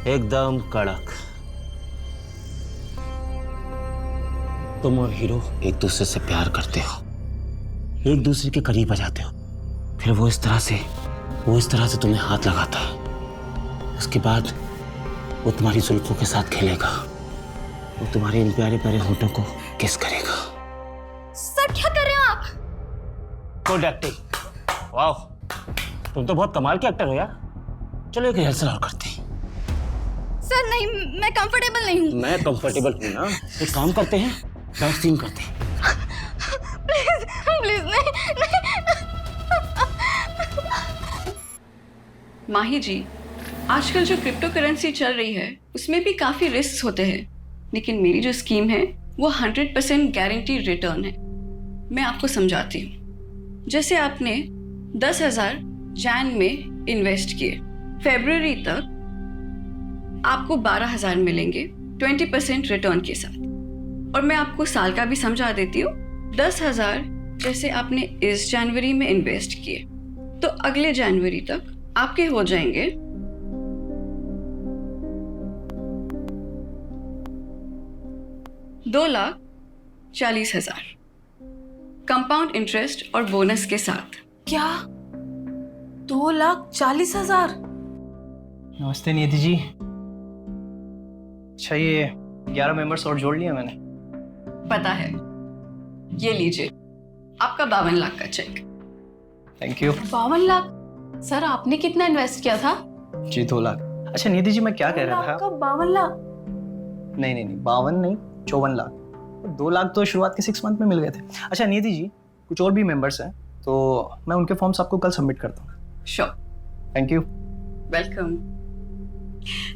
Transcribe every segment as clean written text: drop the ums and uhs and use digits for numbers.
एकदम कड़क। तुम और हीरो एक दूसरे से प्यार करते हो, एक दूसरे के करीब आ जाते हो, फिर वो इस तरह से तुम्हें हाथ लगाता है। उसके बाद वो तुम्हारी जुल्फों के साथ खेलेगा, वो तुम्हारे इन प्यारे प्यारे होठों को किस करेगा। सर क्या कर रहे हो आप? गुड एक्टिंग, वाह, तुम तो बहुत कमाल के एक्टर हो यार। चलो एक रिहर्सल और करते हैं। सर नहीं, मैं कंफर्टेबल नहीं हूँ। मैं कंफर्टेबल हूँ ना। एक काम करते हैं, डांस सीन करते हैं। प्लीज प्लीज नहीं। माही जी, आजकल जो क्रिप्टो करेंसी चल रही है उसमें भी काफ़ी रिस्क होते हैं, लेकिन मेरी जो स्कीम है वो 100% गारंटी रिटर्न है। मैं आपको समझाती हूँ। जैसे आपने 10,000 जैन में इन्वेस्ट किए, फरवरी तक आपको 12,000 मिलेंगे 20% रिटर्न के साथ। और मैं आपको साल का भी समझा देती हूँ। 10,000 जैसे आपने इस जनवरी में इन्वेस्ट किए तो अगले जनवरी तक आपके हो जाएंगे 2,40,000 कंपाउंड इंटरेस्ट और बोनस के साथ। क्या 2,40,000? नमस्ते नियति जी। अच्छा, ये 11 मेंबर्स और जोड़ लिए मैंने। पता है, ये लीजिए आपका 52 लाख का cheque. Thank you. 52 lakh? Sir आपने कितना इन्वेस्ट किया था? जी 2 लाख। अच्छा नियति जी, मैं क्या कह रहा था? 52 लाख? नहीं, 52 नहीं, 54 लाख। 2 लाख तो शुरुआत के 6 मंथ में मिल गए थे। अच्छा नियति जी, कुछ और भी मेंबर्स हैं तो मैं उनके फॉर्म्स आपको कल सबमिट करता हूँ। Sure, thank you. वेलकम।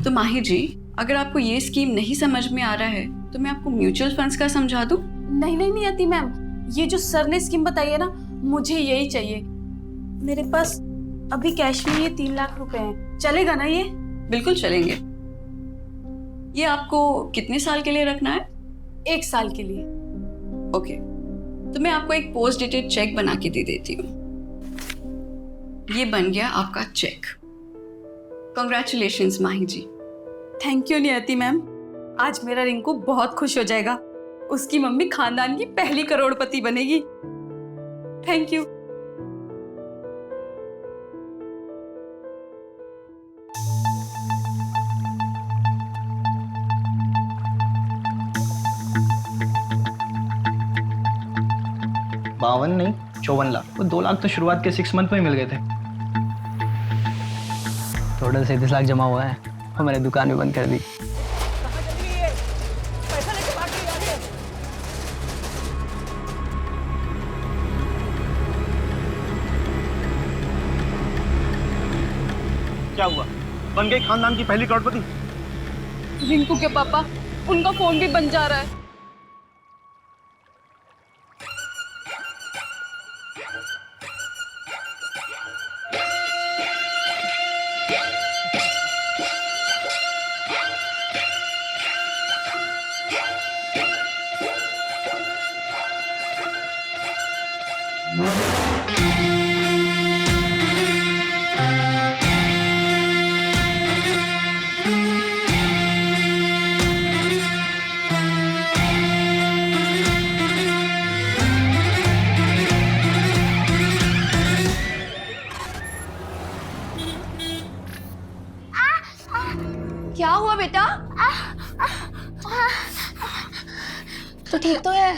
तो माही जी, अगर आपको ये स्कीम नहीं समझ में आ रहा है तो मैं आपको म्यूचुअल फंड्स का समझा दूं? नहीं आती मैम, ये जो सर ने स्कीम बताई है ना, मुझे यही चाहिए। मेरे पास अभी कैश में ये 3 लाख रुपए हैं, चलेगा ना ये? बिल्कुल चलेंगे। ये आपको कितने साल के लिए रखना है? 1 साल के लिए। ओके, तो मैं आपको एक पोस्ट डेटेड चेक बना के दे देती हूँ। ये बन गया आपका cheque. Congratulations Mahi ji. Thank you Niyati ma'am, आज मेरा रिंकू बहुत खुश हो जाएगा। उसकी मम्मी खानदान की पहली करोड़पति बनेगी। Thank you. बावन नहीं, 54 लाख। वो 2 लाख तो शुरुआत के 6 मंथ में ही मिल गए थे। टोटल 37 लाख जमा हुआ है और मैंने दुकान भी बंद कर दी। क्या हुआ? बन गई खानदान की पहली करोड़पति? रिंकू के पापा, उनका फोन भी बन जा रहा है। क्या हुआ बेटा? तो ठीक तो है?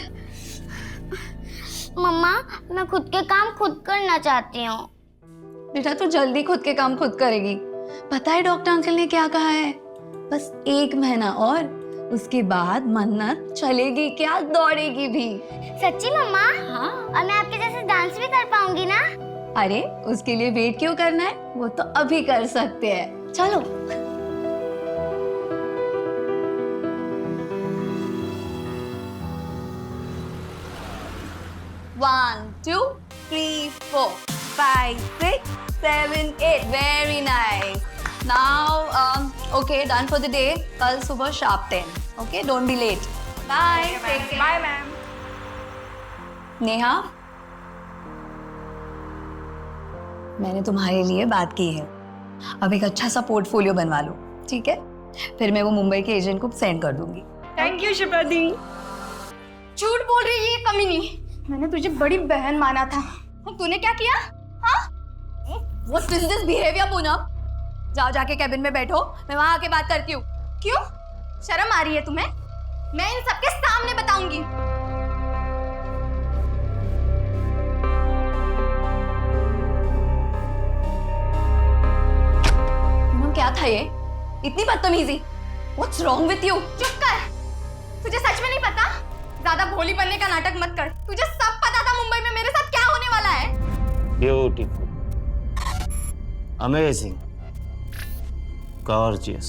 मम्मा, मैं खुद के काम खुद करना चाहती हूँ। बेटा तू जल्दी खुद के काम खुद करेगी। पता है डॉक्टर अंकल ने क्या कहा है? बस 1 महीना और, उसके बाद मन्नत चलेगी क्या, दौड़ेगी भी। सच्ची मम्मा? हाँ। और मैं आपके जैसे डांस भी कर पाऊंगी ना? अरे उसके लिए वेट क्यों करना है, वो तो अभी कर सकते हैं। चलो। One, 2, 3, 4, 5, 6, 7, 8. Very nice. Now, okay, done for the day. कल सुबह sharp 10. Okay, don't be late. Bye. Take care. Bye, ma'am. Neha, मैंने तुम्हारे लिए बात की है। अब एक अच्छा सा पोर्टफोलियो बनवा लो, ठीक है? फिर मैं वो मुंबई के एजेंट को सेंड कर दूंगी। थैंक यू शिप्रा दी। झूठ बोल रही है ये कमीनी। मैंने तुझे बड़ी बहन माना था और तूने क्या किया? हाँ? What is this behavior, Poonam? जाओ जाके कैबिन में बैठो, मैं वहां आके बात करती हूँ। क्यों? शर्म आ रही है तुम्हें? मैं इन सबके सामने बताऊंगी। पूनम क्या था ये? इतनी बदतमीजी? What's wrong with you? चुप कर। तुझे सच में नहीं पता? ज्यादा भोली बनने का नाटक मत कर। तुझे सब पता था मुंबई में मेरे साथ क्या होने वाला है। ब्यूटीफुल, अमेजिंग, गॉर्जियस,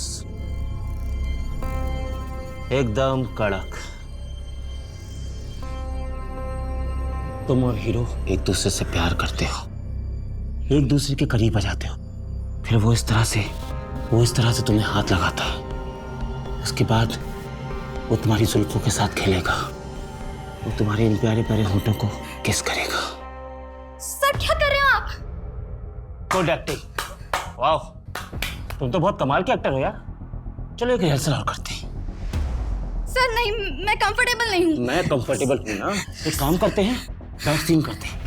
एकदम कड़क। तुम और हीरो एक दूसरे से प्यार करते हो, एक दूसरे के करीब आ जाते हो, फिर वो इस तरह से तुम्हें हाथ लगाता है। उसके बाद वो तुम्हारी जुल्फों के साथ खेलेगा, वो तुम्हारे इन प्यारे प्यारे होठों को किस करेगा। सर क्या कर रहे हो आप? गुड एक्टिंग, वाह, तुम तो बहुत कमाल के एक्टर हो यार। चलो एक रिहर्सल और करते हैं। सर नहीं, मैं कंफर्टेबल नहीं हूँ। मैं कंफर्टेबल हूँ ना, एक काम करते हैं, बैक सीन करते हैं।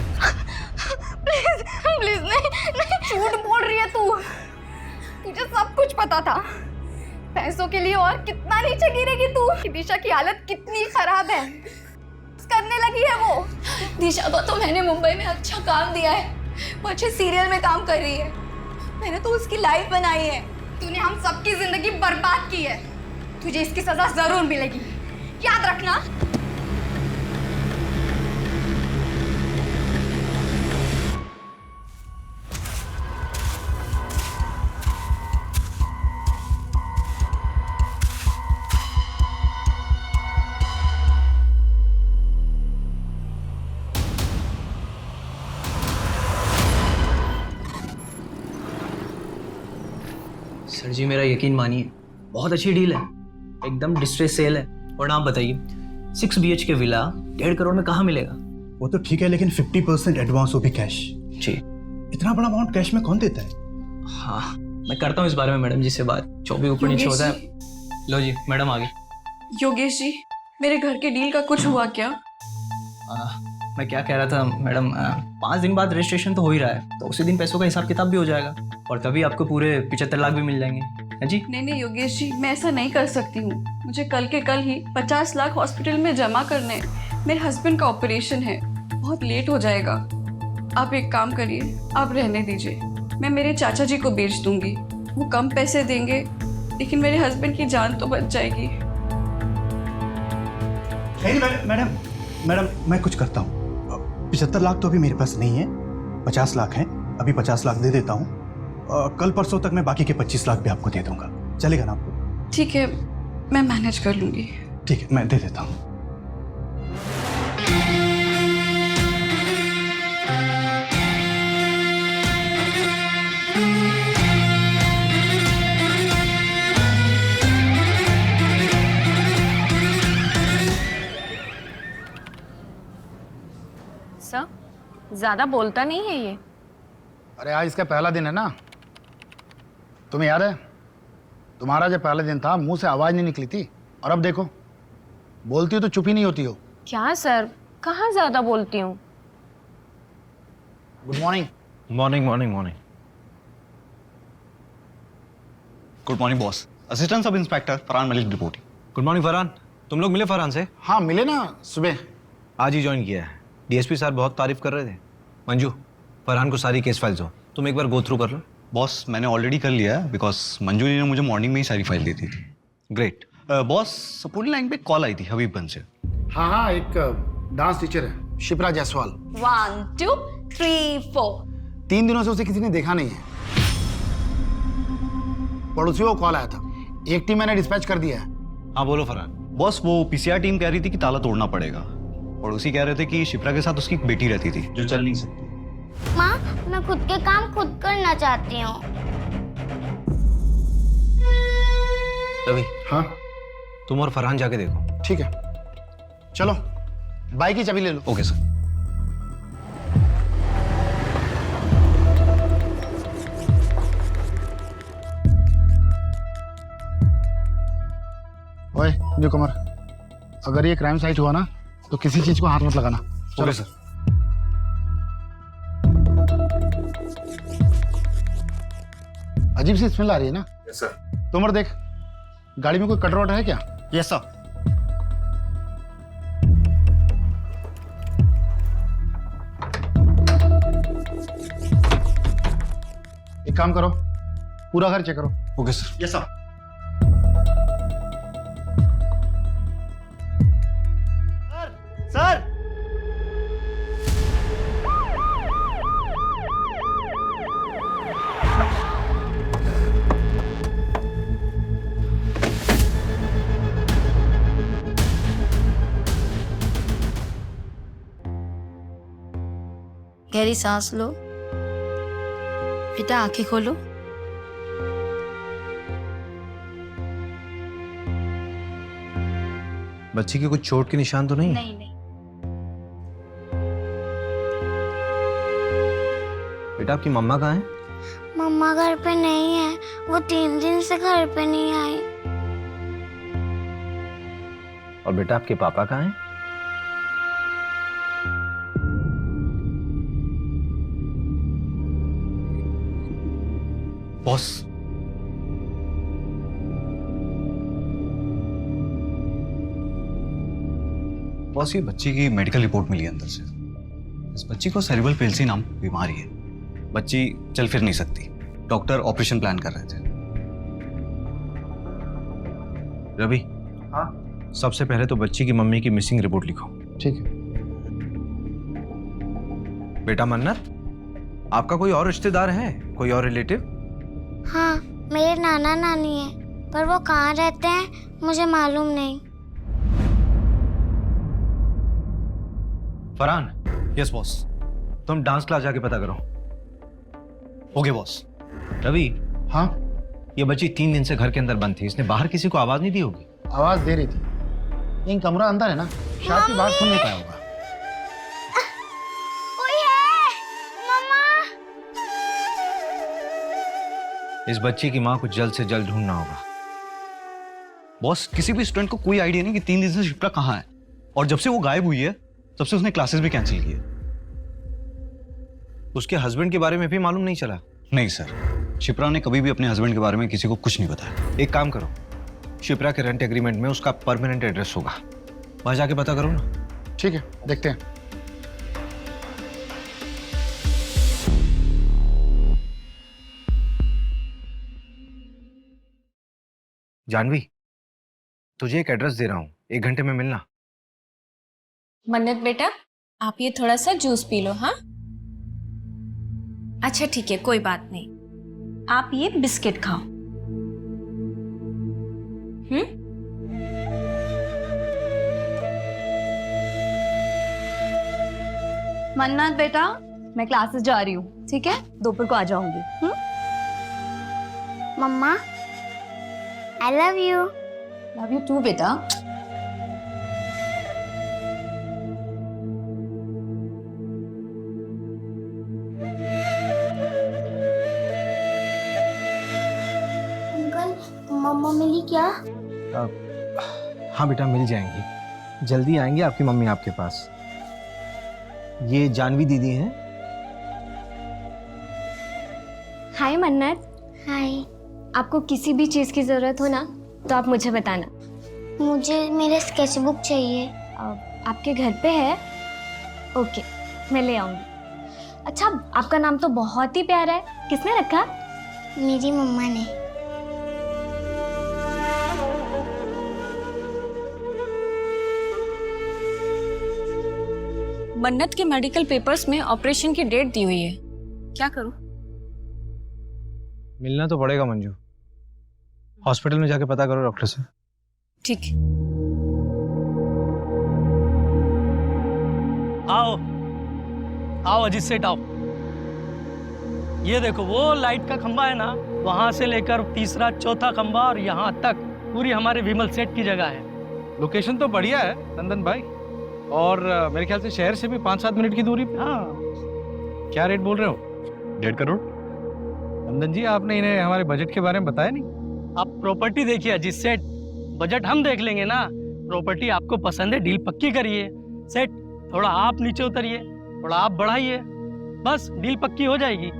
प्लीज प्लीज नहीं, झूठ बोल रही है तू। तुझे सब कुछ पता था। पैसों के लिए और कितना नीचे गिरेगी तू। दिशा की हालत कितनी खराब है, करने लगी है वो। दिशा को तो मैंने मुंबई में अच्छा काम दिया है, वो अच्छे सीरियल में काम कर रही है, मैंने तो उसकी लाइफ बनाई है। तूने हम सबकी जिंदगी बर्बाद की है। तुझे इसकी सजा जरूर मिलेगी, याद रखना। सर जी मेरा यकीन मानिए, बहुत अच्छी डील है, एकदम डिस्ट्रेस सेल है। और आप बताइए 6 BHK विला 1.5 करोड़ में कहाँ मिलेगा? वो तो ठीक है, लेकिन 50% एडवांस, वो भी कैश। जी। इतना बड़ा अमाउंट कैश में कौन देता है? हाँ मैं करता हूँ इस बारे में मैडम जी से बात। 24 ऊपर नीचे होता है। लो जी मैडम आ गई। योगेश जी, मेरे घर के डील का कुछ हुआ क्या? मैं क्या कह रहा था मैडम, 5 दिन बाद रजिस्ट्रेशन तो हो ही रहा है, तो उसी दिन पैसों का हिसाब किताब भी हो जाएगा और तभी आपको पूरे 75 लाख भी मिल जाएंगे। है जी? नहीं योगेश जी, मैं ऐसा नहीं कर सकती हूँ। मुझे कल के कल ही 50 लाख हॉस्पिटल में जमा करने हैं। मेरे हस्बैंड का ऑपरेशन है, बहुत लेट हो जाएगा। आप एक काम करिए, आप रहने दीजिए, मैं मेरे चाचा जी को बेच दूंगी। वो कम पैसे देंगे, लेकिन मेरे हस्बैंड की जान तो बच जाएगी। नहीं मैडम, मैडम मैं कुछ करता हूँ। 75 लाख तो अभी मेरे पास नहीं है, 50 लाख हैं, अभी 50 लाख दे देता हूँ। कल परसों तक मैं बाकी के 25 लाख भी आपको दे दूंगा, चलेगा ना आपको? ठीक है, मैं मैनेज कर लूँगी। ठीक है, मैं दे देता हूँ। सर, ज्यादा बोलता नहीं है ये। अरे आज इसका पहला दिन है ना, तुम्हें याद है तुम्हारा जब पहला दिन था मुंह से आवाज नहीं निकली थी, और अब देखो बोलती हो तो चुप ही नहीं होती हो। क्या सर, कहाँ ज्यादा बोलती हूँ। Good morning. Morning morning morning. Good morning boss. Assistant sub inspector Farhan Malik reporting. Good morning Farhan, तुम लोग मिले फरहान से? हाँ मिले ना, सुबह आज ही ज्वाइन किया है। डीएसपी सर बहुत तारीफ कर रहे थे। मंजू, फरहान को सारी केस फाइल्स हो, तुम एक बार गो थ्रू कर लो। बॉस मैंने ऑलरेडी कर लिया है, बिकॉज मंजू ने मुझे मॉर्निंग में ही सारी फाइल दी थी। ग्रेट। बॉस सपोर्टिंग लाइन पे कॉल आई थी हबीबगंज से। हाँ एक डांस टीचर है शिप्रा जायसवाल। 1 2 3 4। 3 दिनों से उसे किसी ने देखा नहीं है। पड़ोसियों को कॉल आया था, एक टीम मैंने डिस्पैच कर दिया है। हाँ बोलो फरहान। बॉस वो पीसीआर टीम कह रही थी कि ताला तोड़ना पड़ेगा, पड़ोसी कह रहे थे कि शिप्रा के साथ उसकी एक बेटी रहती थी जो चल नहीं सकती। माँ, मैं खुद के काम खुद करना चाहती हूँ। रवि, हाँ तुम और फरहान जाके देखो। ठीक है, चलो बाइक की चाबी ले लो। Okay sir. संजू कुमार, अगर ये क्राइम साइट हुआ ना तो किसी चीज को हाथ मत लगाना। चलो सर। अजीब सी स्मेल आ रही है ना? Yes sir. तोमर देख, गाड़ी में कोई कटर वटर है क्या? Yes sir. एक काम करो, पूरा घर चेक करो। Okay sir. Yes sir. Sir गहरी सांस लो। बेटा आंखें खोलो। बच्ची की कुछ चोट के निशान तो नहीं? नहीं नहीं। बेटा आपकी मम्मा कहाँ है? मम्मा घर पे नहीं है, वो 3 दिन से घर पे नहीं आई। और बेटा आपके पापा कहाँ हैं? बॉस, बॉस ये बच्ची की मेडिकल रिपोर्ट मिली है अंदर से। इस बच्ची को सेरेब्रल पेल्सी नाम की बीमारी है। बच्ची चल फिर नहीं सकती। डॉक्टर ऑपरेशन प्लान कर रहे थे। रवि। हाँ सबसे पहले तो बच्ची की मम्मी की मिसिंग रिपोर्ट लिखो। ठीक है। बेटा मन्नत, आपका कोई और रिश्तेदार है, कोई और रिलेटिव? हाँ, मेरे नाना नानी है, पर वो कहाँ रहते हैं मुझे मालूम नहीं। फरहान। Yes boss. तुम डांस क्लास जाके पता करो। Okay boss. रवि, हाँ, ये बच्ची 3 दिन से घर के अंदर बंद थी, इसने बाहर किसी को आवाज नहीं दी होगी? आवाज दे रही थी, लेकिन कमरा अंदर है ना, शायद की बात सुन नहीं पाया होगा। कोई है? मम्मा। इस बच्ची की माँ को जल्द से जल्द ढूंढना होगा। बॉस किसी भी स्टूडेंट को कोई आइडिया नहीं कि 3 दिन से शिप्रा कहाँ है, और जब से वो गायब हुई है तब से उसने क्लासेस भी कैंसिल की है। उसके हस्बैंड के बारे में भी मालूम नहीं चला? नहीं सर, शिप्रा ने कभी भी अपने हस्बैंड के बारे में किसी को कुछ नहीं बताया। एक काम करो, शिप्रा के रेंट एग्रीमेंट में उसका परमानेंट एड्रेस होगा, वहां जाके पता करो ना। ठीक है, देखते हैं। जानवी, तुझे एक एड्रेस दे रहा हूं, 1 घंटे में मिलना। मन्नत बेटा, आप ये थोड़ा सा जूस पी लो। हाँ अच्छा ठीक है, कोई बात नहीं। आप ये बिस्किट खाओ। मन्नत बेटा, मैं क्लासेस जा रही हूँ, ठीक है? दोपहर को आ जाऊंगी। Mamma, I love you. Love you too बेटा। अंकल, मम्मा मिली क्या? हाँ बेटा, मिल जाएंगी, जल्दी आएंगे आपकी मम्मी आपके पास। ये जानवी दीदी हैं। हाय मन्नत। हाय। आपको किसी भी चीज़ की ज़रूरत हो ना तो आप मुझे बताना। मुझे मेरे स्केचबुक चाहिए। आपके घर पे है? ओके, मैं ले आऊँगी। अच्छा, आपका नाम तो बहुत ही प्यारा है, किसने रखा? मेरी मम्मा ने। मन्नत के मेडिकल पेपर्स में ऑपरेशन की डेट दी हुई है, क्या करूं? मिलना तो पड़ेगा मंजू, हॉस्पिटल में जाके पता करो डॉक्टर से। ठीक है। आओ आओ अजीत सेठ आओ। ये देखो वो लाइट का खंबा है ना, वहां से लेकर तीसरा चौथा खंबा और यहाँ तक पूरी हमारे विमल सेठ की जगह है। लोकेशन तो बढ़िया है नंदन भाई, और मेरे ख्याल से शहर से भी 5-7 मिनट की दूरी पे। हाँ, क्या रेट बोल रहे हो? 1.5 करोड़। नंदन जी, आपने इन्हें हमारे बजट के बारे में बताया नहीं। आप प्रॉपर्टी देखिए अजीत सेठ, बजट हम देख लेंगे ना। प्रॉपर्टी आपको पसंद है, डील पक्की करिए। सेठ, थोड़ा आप नीचे उतरिए, थोड़ा आप बढ़ाइए, बस डील पक्की हो जाएगी।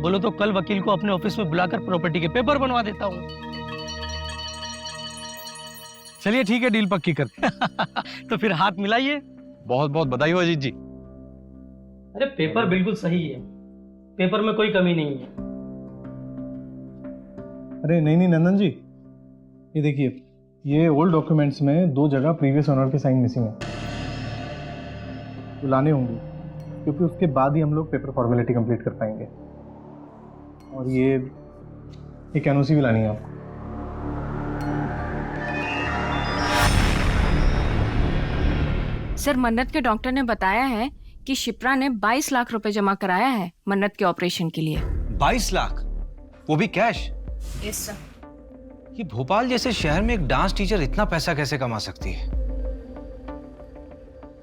बोलो तो कल वकील को अपने ऑफिस में बुलाकर प्रॉपर्टी के पेपर बनवा देता हूँ। चलिए ठीक है, डील पक्की करते हैं। तो फिर हाथ मिलाइए। बहुत बहुत बधाई हो अजीत जी। अरे पेपर बिल्कुल सही है, पेपर में कोई कमी नहीं है। अरे नहीं नंदन जी, ये देखिए, ये ओल्ड डॉक्यूमेंट्स में 2 जगह प्रीवियस ओनर के साइन मिसिंग है, तो लाने होंगे, क्योंकि उसके बाद ही हम लोग पेपर फॉर्मेलिटी कंप्लीट कर पाएंगे। और ये एक एनओसी भी लानी है आपको। सर, मन्नत के डॉक्टर ने बताया है कि शिप्रा ने 22 लाख रुपए जमा कराया है मन्नत के ऑपरेशन के लिए। 22 लाख, वो भी कैश? Yes sir. ये भोपाल जैसे शहर में एक डांस टीचर इतना पैसा कैसे कमा सकती है?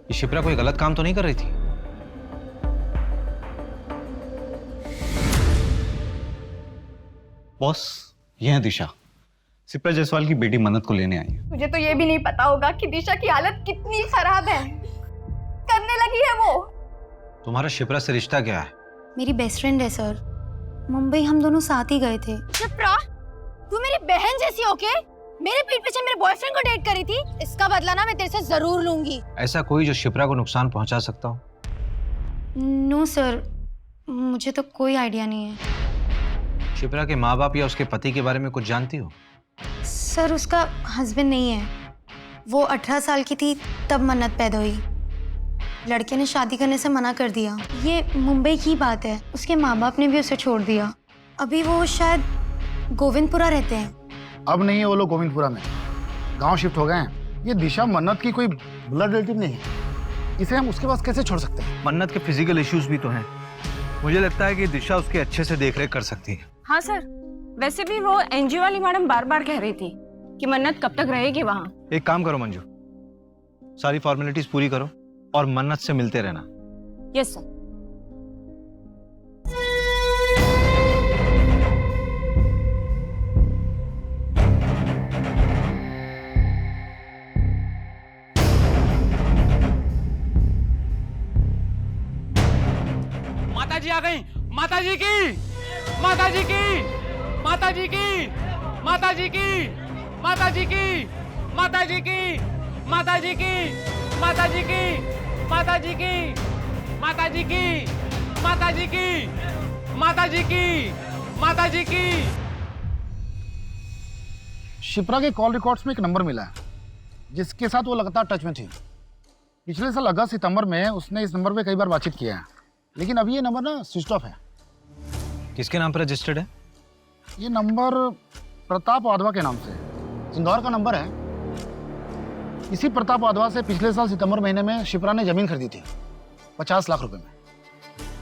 ये शिप्रा कोई गलत काम तो नहीं कर रही थी? बॉस, ये है दिशा, शिप्रा जायसवाल की बेटी मन्नत को लेने आई है। मुझे तो ये भी नहीं पता होगा कि दिशा की हालत कितनी खराब है। करने लगी है वो। तुम्हारा शिप्रा से रिश्ता क्या है? मेरी बेस्ट फ्रेंड है सर, मुंबई हम दोनों साथ ही गए थे। शिप्रा, तू मेरी बहन जैसी होके मेरे पीठ पीछे मेरे बॉयफ्रेंड को डेट करी थी। इसका बदला ना मैं तेरे से जरूर लूंगी। ऐसा कोई जो शिप्रा को नुकसान पहुंचा सकता हो? नो सर, मुझे तो कोई आइडिया नहीं है। शिप्रा के माँ बाप या उसके पति के बारे में कुछ जानती हो? सर, उसका हस्बैंड नहीं है। वो 18 साल की थी तब मन्नत पैदा हुई। लड़के ने शादी करने से मना कर दिया। ये मुंबई की बात है, उसके माँ बाप ने भी उसे छोड़ दिया। अभी वो शायद गोविंदपुरा रहते हैं। अब नहीं है वो लोग गोविंदपुरा में, गांव शिफ्ट हो गए हैं। ये दिशा मन्नत की कोई ब्लड रिलेटिव नहीं है, इसे हम उसके पास कैसे छोड़ सकते हैं? मन्नत के फिजिकल इश्यूज भी तो हैं। मुझे लगता है कि दिशा उसके अच्छे से देखरेख कर सकती है। हाँ सर, वैसे भी वो एनजीओ वाली मैडम बार बार कह रही थी कि मन्नत कब तक रहेगी वहाँ। एक काम करो मंजू, सारी फॉर्मेलिटीज पूरी करो और मन्नत से मिलते रहना। Yes sir. माता जी आ गई। माता जी की, माता जी की, माता जी की, माता जी की, माता जी की, माता जी की, माता जी की, माता जी की, माता जी की, माता जी की, माता जी की, माता जी की, माता जी की। शिप्रा के कॉल रिकॉर्ड्स में एक नंबर मिला है जिसके साथ वो लगातार टच में थी। पिछले साल अगस्त सितंबर में उसने इस नंबर पे कई बार बातचीत किया है, लेकिन अभी ये नंबर ना स्विच ऑफ है। किसके नाम पर रजिस्टर्ड है? ये नंबर प्रताप वाधवा के नाम से, इंदौर का नंबर है। इसी प्रताप वाधवा से पिछले साल सितंबर महीने में शिप्रा ने जमीन खरीदी थी 50 लाख रुपए में।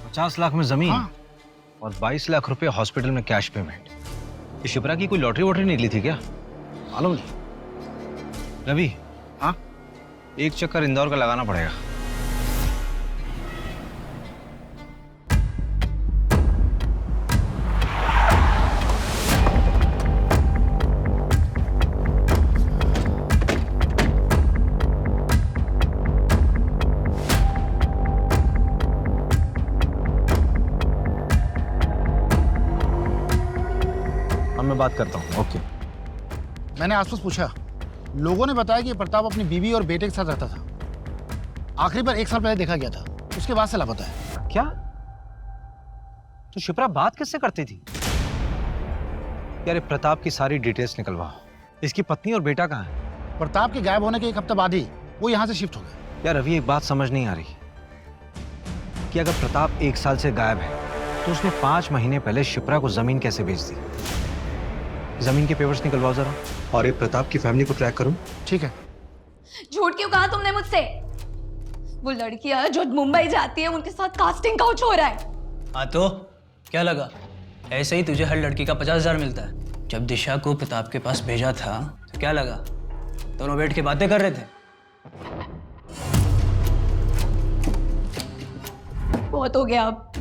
50 लाख में जमीन? हाँ। और 22 लाख रुपए हॉस्पिटल में कैश पेमेंट। ये शिप्रा की कोई लॉटरी वॉटरी निकली थी क्या? मालूम नहीं। रवि, हाँ, एक चक्कर इंदौर का लगाना पड़ेगा। मैं बात करता हूँ। ओके। मैंने आसपास पूछा, लोगों ने बताया कि प्रताप अपनी बीवी और बेटे के साथ रहता था। आखिरी बार 1 साल पहले देखा गया था, उसके बाद से लापता है। क्या? तो शिप्रा बात किससे करती थी? यार, प्रताप की सारी डिटेल्स निकलवाओ। इसकी पत्नी और बेटा कहाँ है? प्रताप के गायब होने के 1 हफ्ते बाद ही वो यहाँ से शिफ्ट हो गए। यार अभी एक बात समझ नहीं आ रही कि अगर प्रताप 1 साल से गायब है तो उसने 5 महीने पहले शिप्रा को जमीन कैसे बेच दी? जमीन के पेपर्स निकलवाओ जरा, और ये प्रताप की फैमिली को ट्रैक करो। ठीक है। झूठ क्यों कहा तुमने मुझसे? वो लड़कियां जो मुंबई जाती है उनके साथ कास्टिंग काउच हो रहा है। हाँ तो क्या लगा? ऐसे ही तुझे हर लड़की का 50,000 मिलता है। जब दिशा को प्रताप के पास भेजा था तो क्या लगा? दोनों बैठ के बातें कर रहे थे। बहुत हो गया, अब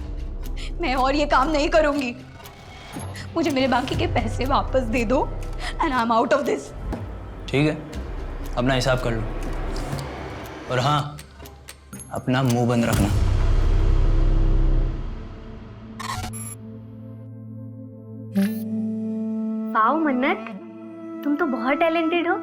मैं और ये काम नहीं करूंगी। मुझे मेरे बाकी के पैसे वापस दे दो and I am out of this. ठीक है, अपना हिसाब कर लो। और हाँ, अपना मुंह बंद रखना। वाओ मन्नत, तुम तो बहुत टैलेंटेड हो।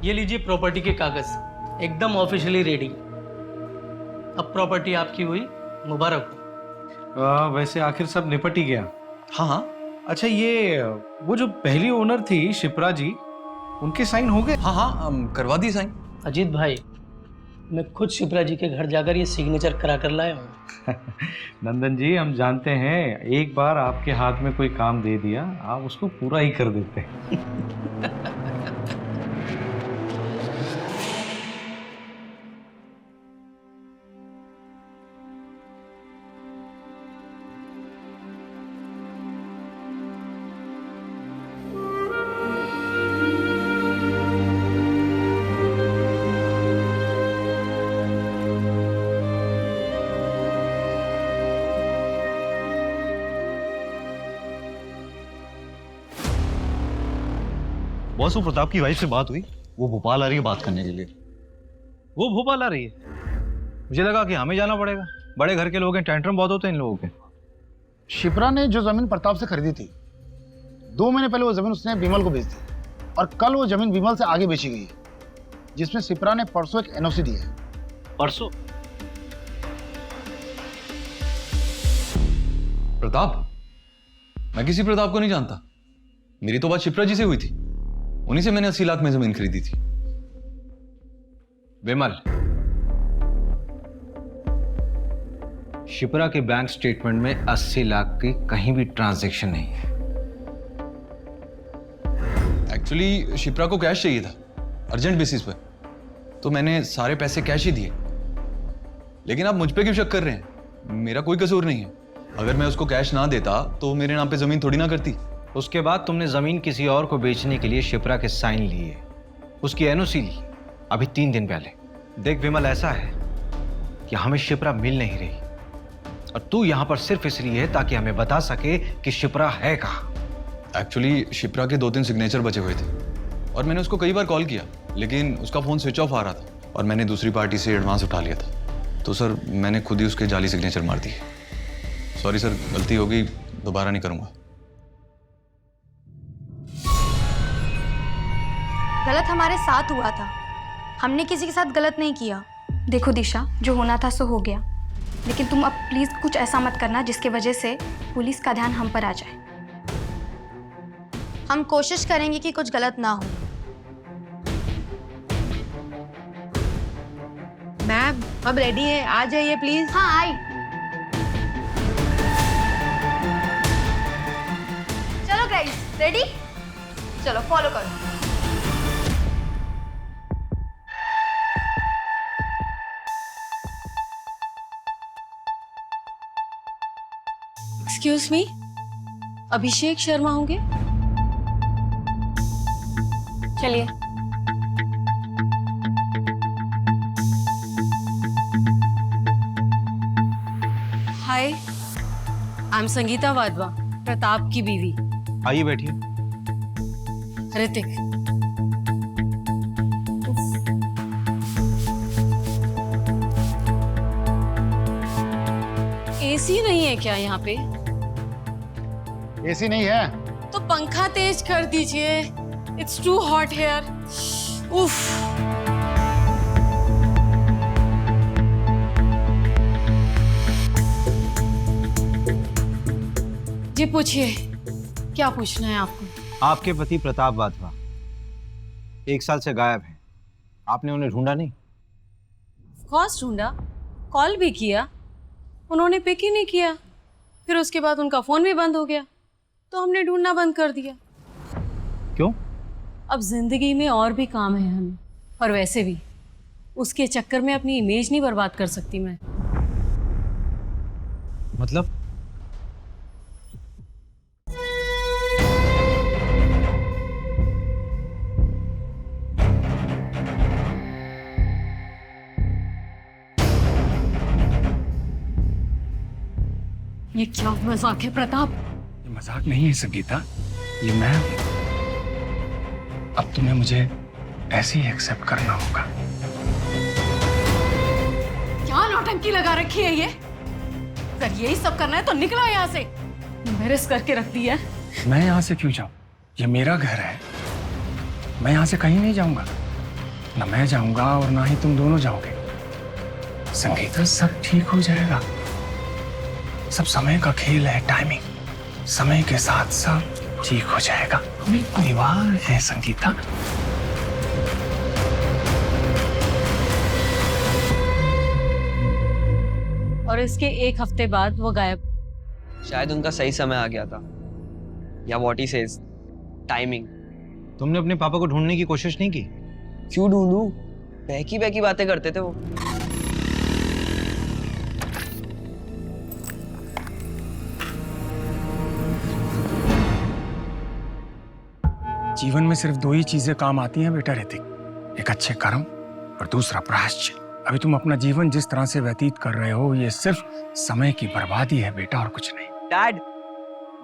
ये लीजिए प्रॉपर्टी के कागज, एकदम ऑफिशियली रेडी। अब प्रॉपर्टी आपकी हुई, मुबारक हो। वैसे आखिर सब निपट ही गया। हाँ हाँ। अच्छा, ये वो जो पहली ओनर थी शिप्रा जी, उनके साइन हो गए? हाँ हाँ, करवा दी साइन। अजीत भाई, मैं खुद शिप्रा जी के घर जाकर ये सिग्नेचर करा कर लाया हूँ। नंदन जी, हम जानते हैं एक बार आपके हाथ में कोई काम दे दिया, आप उसको पूरा ही कर देते हैं। बॉस, वो प्रताप की वाइफ से बात हुई, वो भोपाल आ रही है बात करने के लिए। वो भोपाल आ रही है? मुझे लगा कि हमें जाना पड़ेगा, बड़े घर के लोग हैं, टेंट्रम बहुत होते हैं इन लोगों के। शिप्रा ने जो जमीन प्रताप से खरीदी थी, 2 महीने पहले वो जमीन उसने विमल को बेच दी, और कल वो जमीन विमल से आगे बेची गई है, जिसमें शिप्रा ने परसों एक एनओसी दी है। परसों? प्रताप? मैं किसी प्रताप को नहीं जानता। मेरी तो बात शिप्रा जी से हुई थी, उन्हीं से मैंने 80 लाख में जमीन खरीदी थी। विमल, शिप्रा के बैंक स्टेटमेंट में 80 लाख की कहीं भी ट्रांजैक्शन नहीं है। एक्चुअली शिप्रा को कैश चाहिए था, अर्जेंट बेसिस पर, तो मैंने सारे पैसे कैश ही दिए। लेकिन आप मुझ पे क्यों शक कर रहे हैं? मेरा कोई कसूर नहीं है। अगर मैं उसको कैश ना देता तो मेरे नाम पे जमीन थोड़ी ना करती। उसके बाद तुमने जमीन किसी और को बेचने के लिए शिप्रा के साइन लिए, उसकी एनओसी ली अभी 3 दिन पहले। देख विमल, ऐसा है कि हमें शिप्रा मिल नहीं रही, और तू यहां पर सिर्फ इसलिए है ताकि हमें बता सके कि शिप्रा है कहां। एक्चुअली शिप्रा के 2-3 सिग्नेचर बचे हुए थे, और मैंने उसको कई बार कॉल किया, लेकिन उसका फोन स्विच ऑफ आ रहा था, और मैंने दूसरी पार्टी से एडवांस उठा लिया था। तो सर, मैंने खुद ही उसके जाली सिग्नेचर मार दिए। सॉरी सर, गलती हो गई, दोबारा नहीं करूंगा। गलत हमारे साथ हुआ था, हमने किसी के साथ गलत नहीं किया। देखो दिशा, जो होना था सो हो गया, लेकिन तुम अब प्लीज कुछ ऐसा मत करना जिसकी वजह से पुलिस का ध्यान हम पर आ जाए। हम कोशिश करेंगे कि कुछ गलत ना हो। मैम, अब रेडी है, आ जाइए प्लीज। हाँ, आई। चलो गाइस, रेडी? चलो फॉलो करो। एक्सक्यूज मी, अभिषेक शर्मा होंगे? चलिए। हाय, आई एम संगीता वाधवा, प्रताप की बीवी। आइए बैठिए। ऋतिक। एसी नहीं है क्या यहाँ पे? एसी नहीं है तो पंखा तेज कर दीजिए। It's too hot here. उफ। जी पूछिए, क्या पूछना है आपको? आपके पति प्रताप वाधवा 1 साल से गायब हैं। आपने उन्हें ढूंढा नहीं? ऑफ कोर्स ढूंढा, कॉल भी किया, उन्होंने पिक ही नहीं किया। फिर उसके बाद उनका फोन भी बंद हो गया, तो हमने ढूंढना बंद कर दिया। क्यों? अब जिंदगी में और भी काम है हमें, और वैसे भी उसके चक्कर में अपनी इमेज नहीं बर्बाद कर सकती मैं। मतलब? ये क्या मजाक है प्रताप? ये मजाक नहीं है संगीता, ये मैं हूं। अब तुम्हें मुझे ऐसे ही एक्सेप्ट करना होगा। क्या नौटंकी लगा रखी है ये? अगर यही सब करना है तो निकला यहाँ से। मेरेस करके रख दी है। मैं यहाँ से क्यों जाऊं? ये मेरा घर है। मैं यहाँ से कहीं नहीं जाऊंगा। ना मैं जाऊंगा और ना ही तुम दोनों जाओगे। संगीता, सब ठीक हो जाएगा। सब समय का खेल है, टाइमिंग। समय के साथ सब ठीक हो जाएगा। हम एक परिवार है संगीता। और इसके एक हफ्ते बाद वो गायब। शायद उनका सही समय आ गया था, या व्हाट ही सेज, टाइमिंग। तुमने अपने पापा को ढूंढने की कोशिश नहीं की? क्यों ढूंढूं? बहकी बहकी बातें करते थे वो। जीवन में सिर्फ दो ही चीजें काम आती हैं बेटा ऋतिक, एक अच्छे कर्म और दूसरा प्रायश्चित। अभी तुम अपना जीवन जिस तरह से व्यतीत कर रहे हो, ये सिर्फ समय की बर्बादी है बेटा, और कुछ नहीं। डैड,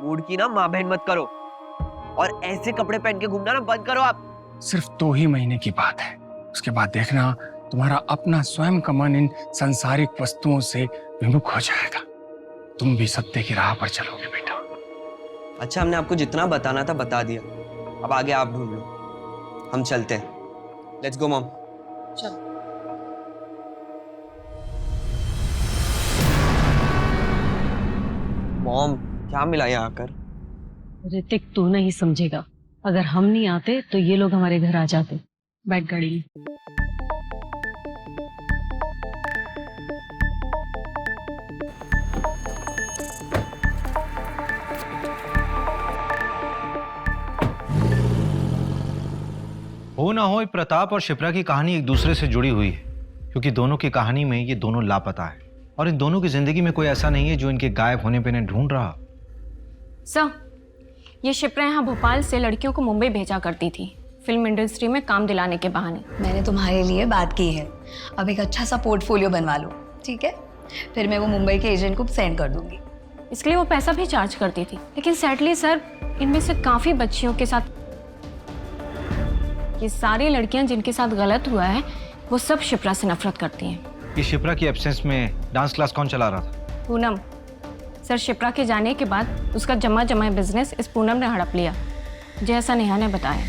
मूड की ना माँ बहन मत करो, और ऐसे कपड़े पहन के घूमना ना बंद करो आप। सिर्फ 2 ही महीने की बात है, उसके बाद देखना तुम्हारा अपना स्वयं का मन इन सांसारिक वस्तुओं से विमुख हो जाएगा। तुम भी सत्य की राह पर चलोगे बेटा। अच्छा, हमने आपको जितना बताना था बता दिया, अब आगे आप ढूंढ लो। हम चलते हैं। Let's go mom. चलो। मॉम, क्या मिला यहाँ आकर? ऋतिक, तू नहीं समझेगा। अगर हम नहीं आते तो ये लोग हमारे घर आ जाते। बैठ गाड़ी में। हो ना हो, प्रताप और शिप्रा की कहानी एक दूसरे से जुड़ी हुई है, क्योंकि दोनों की कहानी में ये दोनों लापता है, और इन दोनों की जिंदगी में कोई ऐसा नहीं है जो इनके गायब होने पे इन्हें ढूंढ रहा। सर, ये शिप्रा यहाँ भोपाल से लड़कियों को मुंबई भेजा करती थी, फिल्म इंडस्ट्री में काम दिलाने के बहाने। मैंने तुम्हारे लिए बात की है, अब एक अच्छा सा पोर्टफोलियो बनवा लो, ठीक है? फिर मैं वो मुंबई के एजेंट को सेंड कर दूंगी। इसके लिए वो पैसा भी चार्ज करती थी, लेकिन सैडली सर, इनमें से काफ़ी बच्चियों के साथ, ये सारी लड़कियां जिनके साथ गलत हुआ है, वो सब शिप्रा से नफरत करती हैं। ये शिप्रा की एब्सेंस में डांस क्लास कौन चला रहा था? पूनम। सर, शिप्रा के जाने के बाद उसका जमा बिजनेस इस पूनम ने हड़प लिया, जैसा नेहा ने बताया।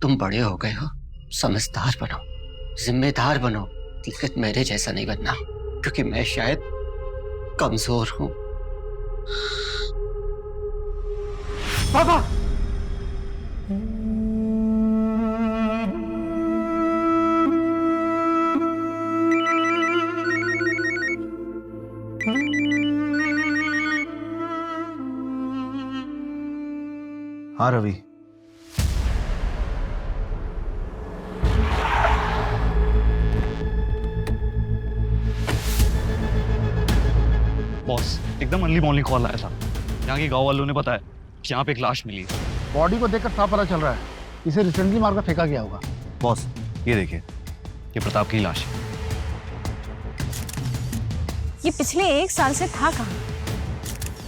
तुम बड़े हो गए हो, समझदार बनो, जिम्मेदार बनो, लेकिन मेरे जैसा नहीं बनना, क्योंकि मैं शायद कमजोर हूं। पापा! हाँ रवि। बॉस, एकदम अर्ली मॉर्निंग कॉल आया था। यहाँ के गांव वालों ने बताया कि यहाँ पे एक लाश मिली है। बॉडी को देखकर साफ पता चल रहा है इसे रिसेंटली मारकर फेंका गया होगा। बॉस, ये देखिए, ये प्रताप की लाश है। ये पिछले 1 साल से था कहाँ?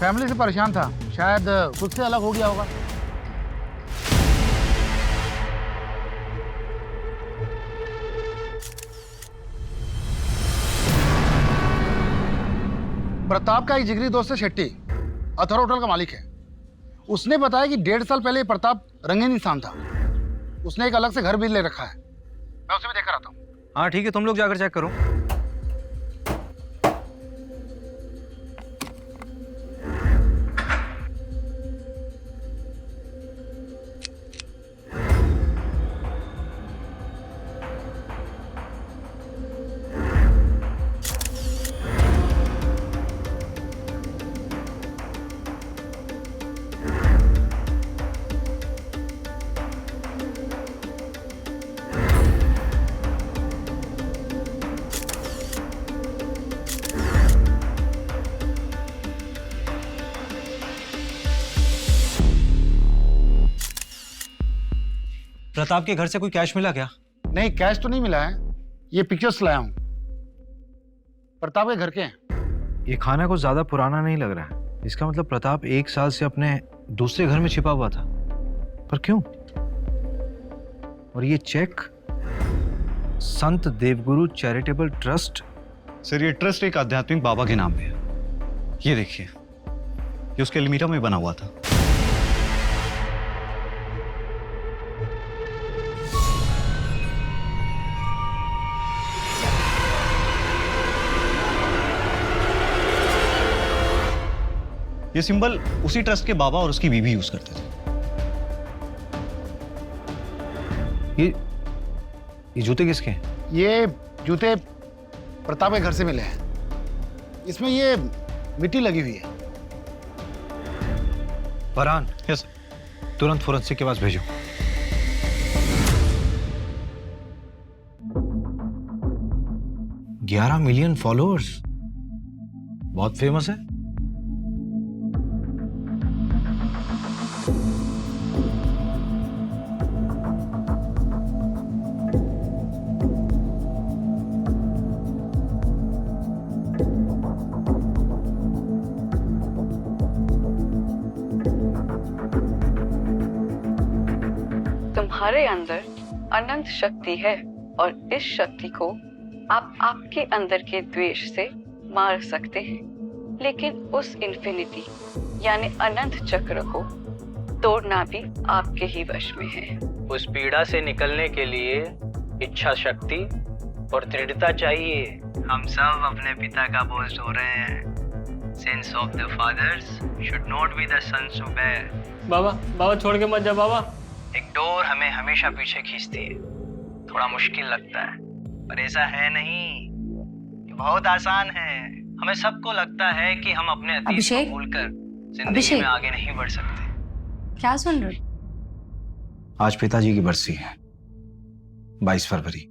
फैमिली से परेशान था, शायद खुद से अलग हो गया होगा। प्रताप का एक जिगरी दोस्त है शेट्टी, अथर होटल का मालिक है। उसने बताया कि 1.5 साल पहले प्रताप रंगीन इंसान था। उसने एक अलग से घर भी ले रखा है। मैं उसे भी देख कर आता हूँ। हाँ ठीक है, तुम लोग जाकर चेक करो। प्रताप के घर से कोई कैश मिला क्या? नहीं, कैश तो नहीं मिला है, ये पिक्चर्स लाया हूं। प्रताप के घर के हैं। ये खाना कुछ ज्यादा पुराना नहीं लग रहा है। इसका मतलब प्रताप 1 साल से अपने दूसरे घर में छिपा हुआ था। पर क्यों? और ये चेक संत देवगुरु चैरिटेबल ट्रस्ट। सर ये ट्रस्ट एक आध्यात्मिक बाबा के नाम पे है। ये देखिए, ये उसके एल्मीरा में बना हुआ था। ये सिंबल उसी ट्रस्ट के बाबा और उसकी बीवी यूज करते थे। ये जूते किसके हैं? ये जूते प्रताप के घर से मिले हैं। इसमें ये मिट्टी लगी हुई है। फरहान, यस तुरंत फोरेंसिक के पास भेजो। $11 मिलियन फॉलोअर्स, बहुत फेमस है। तुम्हारे अंदर अनंत शक्ति है और इस शक्ति को आप आपके अंदर के द्वेष से मार सकते हैं, लेकिन उस इन्फिनिटी यानी अनंत चक्र को तोड़ना भी आपके ही वश में है। उस पीड़ा से निकलने के लिए इच्छा शक्ति और दृढ़ता चाहिए। हम सब अपने पिता का बोझ ढो रहे हैं। Sins of the fathers should not be the sons to bear। बाबा छोड़ के मत जा बाबा। एक डोर हमें हमेशा पीछे खींचती है। थोड़ा मुश्किल लगता है, पर ऐसा है नहीं। ये बहुत आसान है। हमें सबको लगता है कि हम अपने अतीत को भूलकर जिंदगी में आगे नहीं बढ़ सकते। क्या सुन रहे? आज पिताजी की बरसी है, 22 फरवरी।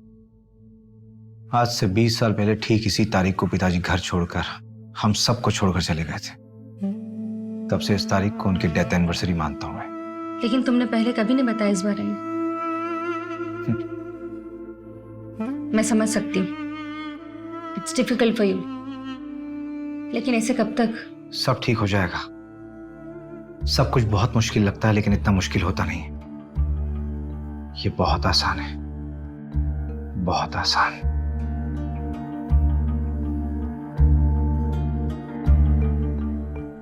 आज से 20 साल पहले ठीक इसी तारीख को पिताजी घर छोड़कर हम सबको छोड़कर चले गए थे। तब से इस तारीख को उनकी डेथ एनिवर्सरी मानता हूं मैं। लेकिन तुमने पहले कभी नहीं बताया इस बारे में। मैं समझ सकती हूँ, इट्स डिफिकल्ट फॉर यू, लेकिन ऐसे कब तक? सब ठीक हो जाएगा। सब कुछ बहुत मुश्किल लगता है, लेकिन इतना मुश्किल होता नहीं। ये बहुत आसान है, बहुत आसान।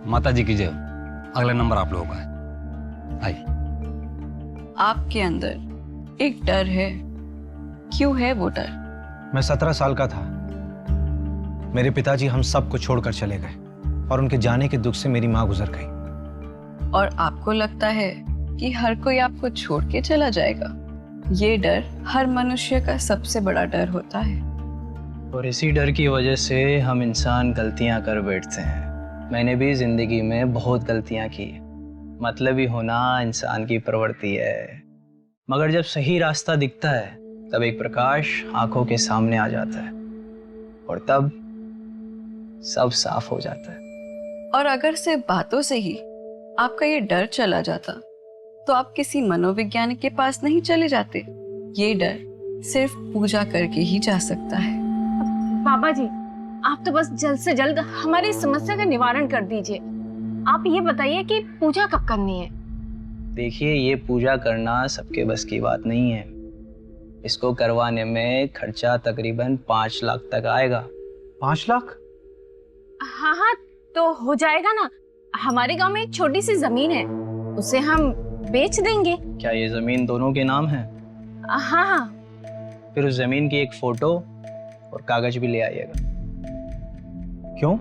माता जी की जय। अगला नंबर आप लोगों का है। आइए। आपके अंदर एक डर है। क्यों है वो डर? मैं 17 साल का था। मेरे पिताजी हम सबको छोड़कर चले गए और उनके जाने के दुख से मेरी माँ गुजर गई। और आपको लगता है कि हर कोई आपको छोड़ के चला जाएगा। ये डर हर मनुष्य का सबसे बड़ा डर होता है। और इसी डर की वजह से हम इंसान गलतियां कर बैठते हैं। मैंने भी जिंदगी में बहुत गलतियां की। मतलबी होना इंसान की प्रवृत्ति है, मगर जब सही रास्ता दिखता है तब एक प्रकाश आंखों के सामने आ जाता है और तब सब साफ हो जाता है। और अगर सिर्फ बातों से ही आपका ये डर चला जाता तो आप किसी मनोवैज्ञानिक के पास नहीं चले जाते। ये डर सिर्फ पूजा करके ही जा सकता है। बाबा जी, आप तो बस जल्द से जल्द हमारी समस्या का निवारण कर दीजिए। आप ये बताइए कि पूजा कब करनी है? देखिए, ये पूजा करना सबके बस की बात नहीं है। इसको करवाने में खर्चा तकरीबन 5 लाख तक आएगा। 5 लाख? हाँ, तो हो जाएगा ना। हमारे गांव में एक छोटी सी जमीन है, उसे हम बेच देंगे। क्या ये जमीन दोनों के नाम है? हाँ। फिर उस जमीन की एक फोटो और कागज भी ले आइएगा। क्यों?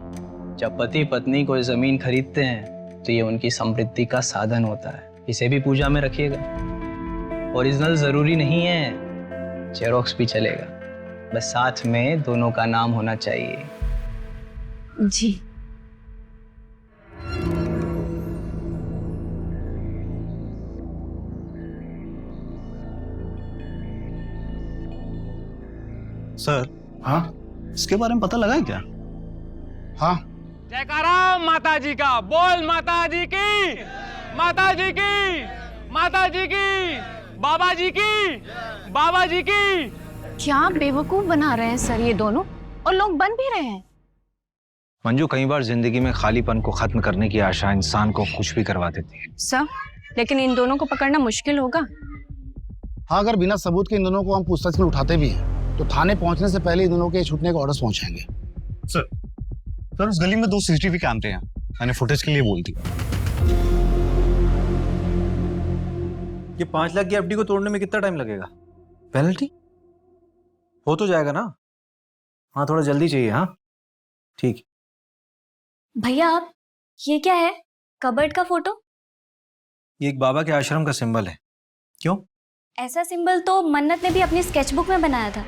जब पति पत्नी कोई जमीन खरीदते हैं तो ये उनकी समृद्धि का साधन होता है। इसे भी पूजा में रखिएगा। ओरिजिनल जरूरी नहीं है, जेरोक्स भी चलेगा, बस साथ में दोनों का नाम होना चाहिए। जी। सर। हाँ? इसके बारे में पता लगा है क्या? हाँ। जयकारा माता जी का। बोल माता जी की, माता जी की, माता जी की, बाबा जी की, बाबा जी की। क्या बेवकूफ बना रहे हैं सर ये दोनों, और लोग बन भी रहे हैं। मंजू, कई बार जिंदगी में खालीपन को खत्म करने की आशा इंसान को कुछ भी करवा देती है। सर, लेकिन इन दोनों को पकड़ना मुश्किल होगा। हाँ, अगर बिना सबूत के इन दोनों को हम पूछताछ में उठाते भी हैं तो थाने पहुंचने से पहले इन दोनों के छूटने के ऑर्डर्स पहुंचाएंगे। सर उस गली में 2 CCTV कैमरे हैं, मैंने फुटेज के लिए बोल दिया। ये 5 लाख की एफडी को तोड़ने में कितना टाइम लगेगा? पेनल्टी हो तो जाएगा ना? हाँ, थोड़ा जल्दी चाहिए। हाँ ठीक। भैया आप, ये क्या है? कबर्ड का फोटो? ये एक बाबा के आश्रम का सिंबल है। क्यों? ऐसा सिंबल तो मन्नत ने भी अपनी स्केचबुक में बनाया था।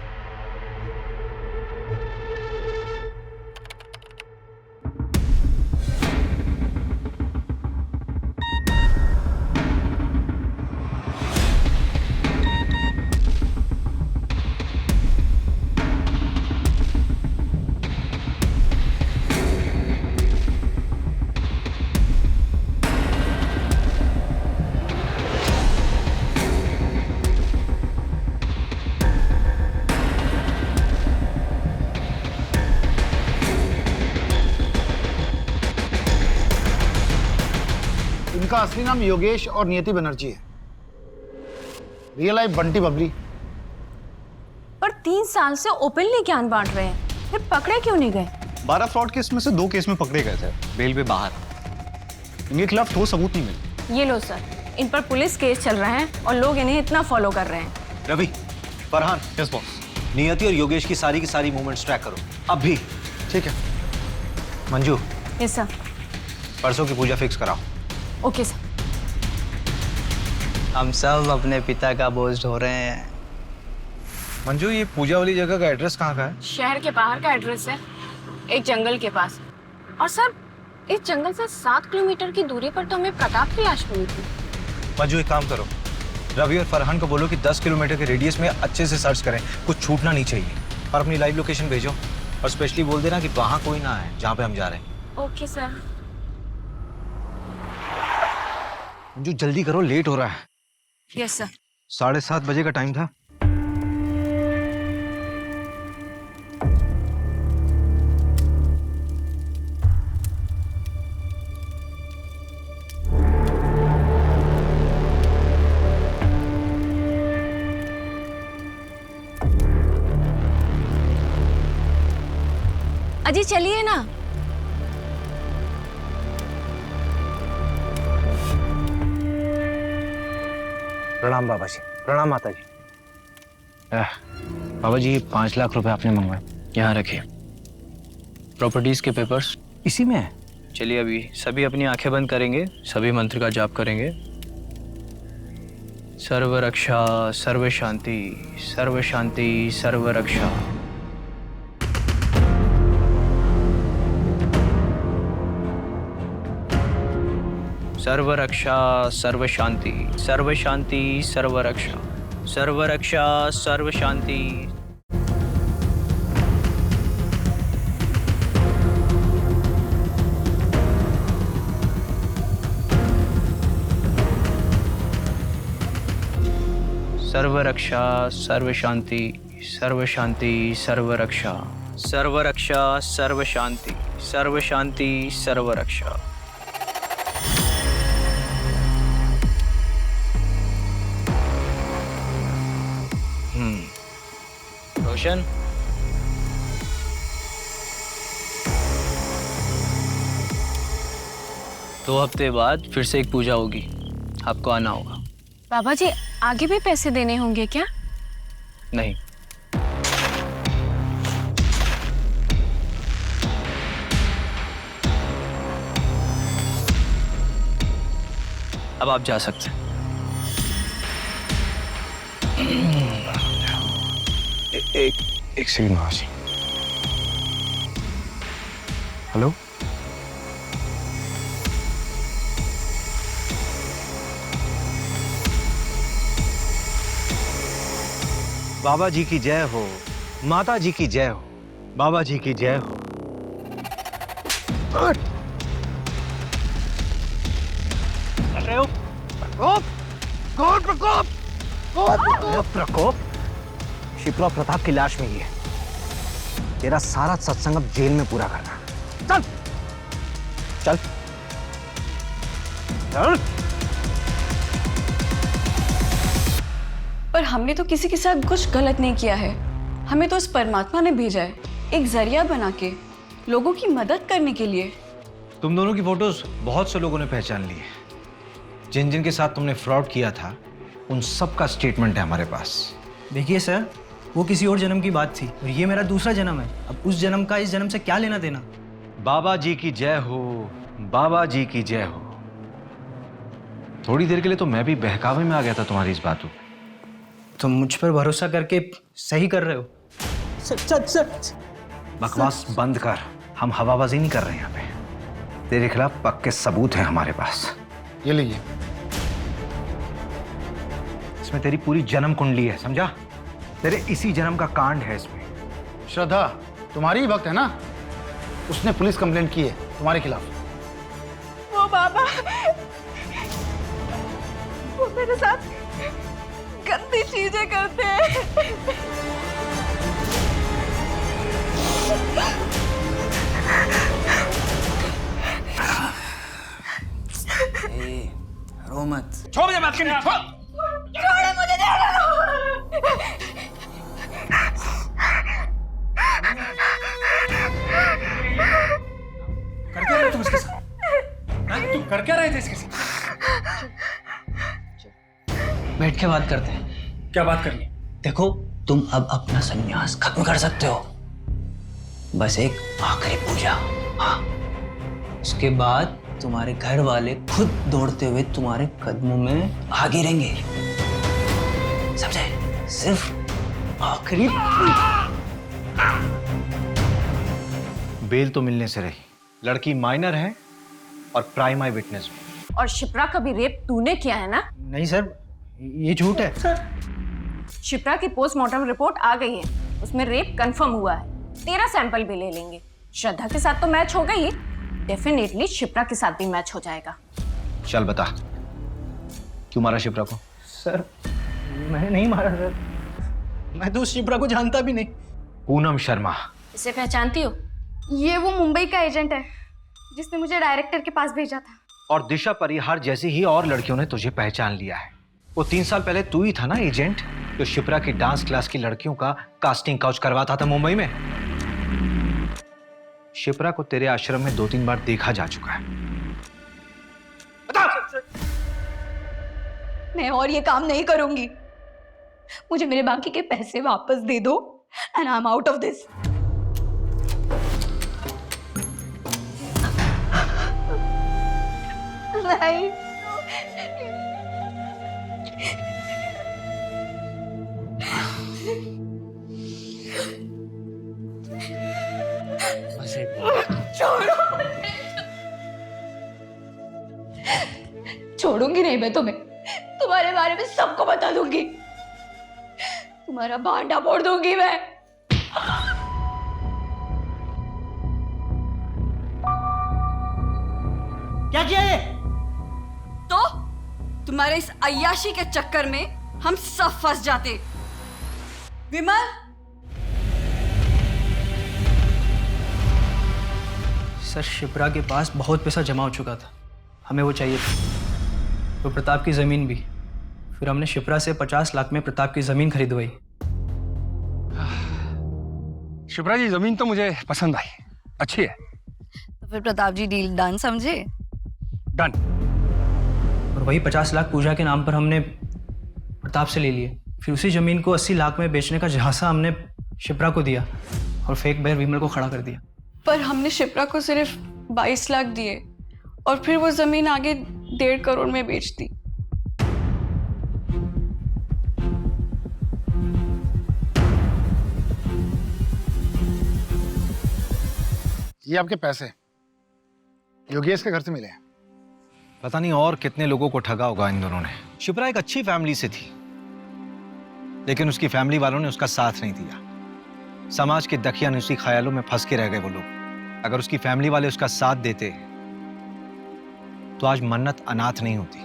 इनका असली नाम योगेश और नियति बनर्जी है। Real life Bunty Babli. पर 3 साल से ओपनली ज्ञान बांट रहे हैं, फिर पकड़े क्यों नहीं गए? 12 फ्रॉड केस में से 2 केस में पकड़े गए थे, बेल पे बाहर। इनके खिलाफ ठोस सबूत नहीं मिले। ये लो सर, इन पर पुलिस केस चल रहा है और लोग इन्हें इतना फॉलो कर रहे हैं। Ravi, Farhan, yes boss. नियति और योगेश की सारी मूवमेंट्स ट्रैक करो अब भी। ठीक है। Manju, yes sir. परसों की पूजा फिक्स कराओ। Okay sir. हम सब अपने पिता का बोझ ढो रहे हैं। मंजू, ये पूजा वाली जगह का एड्रेस कहाँ का है? शहर के बाहर का एड्रेस है, एक जंगल के पास। और सर, इस जंगल से 7 किलोमीटर की दूरी पर तो हमें प्रताप की लाश मिली थी। मंजू, एक काम करो, रवि और फरहान को बोलो कि 10 किलोमीटर के रेडियस में अच्छे से सर्च करें, कुछ छूटना नहीं चाहिए। और अपनी लाइव लोकेशन भेजो, और स्पेशली बोल देना कि वहाँ कोई ना है जहाँ पे हम जा रहे हैं। Okay sir. मंजू, जल्दी करो, लेट हो रहा है। Yes sir. 7:30 बजे का टाइम था। अजी चलिए ना। प्रणाम बाबा जी। प्रणाम माता जी। बाबा जी, 5 लाख रुपए आपने मंगवाए, यहाँ रखिए। प्रॉपर्टीज के पेपर्स इसी में है। चलिए अभी सभी अपनी आंखें बंद करेंगे, सभी मंत्र का जाप करेंगे। सर्व रक्षा, सर्व शांति, सर्व शांति, सर्व रक्षा। सर्व रक्षा, सर्व शांति, सर्व शांति, सर्व रक्षा, सर्व रक्षा, सर्व शांति। सर्व रक्षा, सर्व शांति, सर्व शांति, सर्व रक्षा, सर्व रक्षा, सर्व शांति, सर्व शांति, सर्व रक्षा। रोशन, दो हफ्ते बाद फिर से एक पूजा होगी, आपको आना होगा। बाबा जी, आगे भी पैसे देने होंगे क्या? नहीं। अब आप जा सकते हैं। एक सेकंड महाशय। हेलो, बाबा जी की जय हो, माता जी की जय हो, बाबा जी की जय हो। प्रकोप, प्रकोप, प्रकोप, शिप्रा प्रताप की लाश में ही है। तेरा सारा सत्संग अब जेल में पूरा करना। चल चल चल। पर हमने तो किसी के साथ कुछ गलत नहीं किया है। हमें तो उस परमात्मा ने भेजा है एक जरिया बना के, लोगों की मदद करने के लिए। तुम दोनों की फोटोज बहुत से लोगों ने पहचान ली है। जिन जिन के साथ तुमने फ्रॉड किया था उन सब का स्टेटमेंट है हमारे पास। देखिए सर, वो किसी और जन्म की बात थी और ये मेरा दूसरा जन्म है। अब उस जन्म का इस जन्म से क्या लेना देना। बाबा जी की जय हो, बाबा जी की जय हो। थोड़ी देर के लिए तो मैं भी बहकावे में आ गया था तुम्हारी इस बातों पे। तुम मुझ पर भरोसा करके सही कर रहे हो। सच बकवास बंद कर, हम हवाबाजी नहीं कर रहे हैं यहाँ पे। तेरे खिलाफ पक्के सबूत हैं हमारे पास। ये लीजिए। इसमें तेरी पूरी जन्म कुंडली है, समझा? तेरे इसी जन्म का कांड है इसमें। श्रद्धा तुम्हारी ही भक्त है ना? उसने पुलिस कंप्लेंट की है तुम्हारे खिलाफ। वो बाबा, वो मेरे साथ गंदी चीजें करते हैं। रो मत। छोड़ मुझे बात करनी। छोड़ो मुझे, कर क्या रहे तुम इसके साथ? तुम कर क्या रहे थे इसके साथ? बैठ के बात करते हैं। क्या बात करनी? देखो, तुम अब अपना संन्यास खत्म कर सकते हो। बस एक आखिरी पूजा। हाँ, उसके बाद तुम्हारे घर वाले खुद दौड़ते हुए तुम्हारे कदमों में आ गिरेंगे। समझे? सिर्फ आखिरी। बेल तो मिलने से रही। लड़की माइनर है और प्राइम आई विटनेस भी। और शिप्रा का भी रेप तूने किया है ना? नहीं सर, ये झूठ है। शिप्रा की पोस्टमार्टम रिपोर्ट आ गई है, उसमें रेप कंफर्म हुआ है। तेरा सैंपल भी ले लेंगे। श्रद्धा के साथ तो मैच हो गई, डेफिनेटली शिप्रा के साथ भी मैच हो जाएगा। चल बता, क्यों मारा शिप्रा को? सर, मैंने नहीं मारा सर। मैं तो उस शिप्रा को जानता भी नहीं। पूनम शर्मा। इसे पहचानती हो? ये वो मुंबई का एजेंट है जिसने मुझे डायरेक्टर के पास भेजा था। और दिशा परिहार जैसी ही और लड़कियों ने तुझे पहचान लिया है। वो 3 साल पहले तू ही था ना एजेंट जो शिप्रा की डांस क्लास की लड़कियों का कास्टिंग काउच करवाता था मुंबई में। शिप्रा को तेरे आश्रम में 2-3 बार देखा जा चुका है। मैं और ये काम नहीं करूंगी। मुझे मेरे बाकी के पैसे वापस दे दो and I am out of this. नहीं, छोड़ूंगी नहीं मैं तुम्हें। तुम्हारे बारे में सबको बता दूंगी। तुम्हारा भांडा फोड़ दूंगी मैं। क्या किया ये? तो तुम्हारे इस अय्याशी के चक्कर में हम सब फंस जाते। विमल, सर, शिप्रा के पास बहुत पैसा जमा हो चुका था। हमें वो चाहिए था, तो प्रताप की ज़मीन भी। फिर हमने शिप्रा से 50 लाख में प्रताप की ज़मीन खरीदवाई। शिप्रा जी, जमीन तो मुझे पसंद आई, अच्छी है। तो फिर प्रताप जी डील डन समझे? डन। और वही 50 लाख पूजा के नाम पर हमने प्रताप से ले लिए। फिर उसी ज़मीन को 80 लाख में बेचने का झांसा हमने शिप्रा को दिया और फेक बैर विमल को खड़ा कर दिया। पर हमने शिप्रा को सिर्फ 22 लाख दिए और फिर वो जमीन आगे 1.5 करोड़ में बेच दी। ये आपके पैसे योगेश के घर से मिले हैं। पता नहीं और कितने लोगों को ठगा होगा इन दोनों ने। शिप्रा एक अच्छी फैमिली से थी, लेकिन उसकी फैमिली वालों ने उसका साथ नहीं दिया। समाज के दकियानुसी ख्यालों में फंस के रह गए वो लोग। अगर उसकी फैमिली वाले उसका साथ देते तो आज मन्नत अनाथ नहीं होती।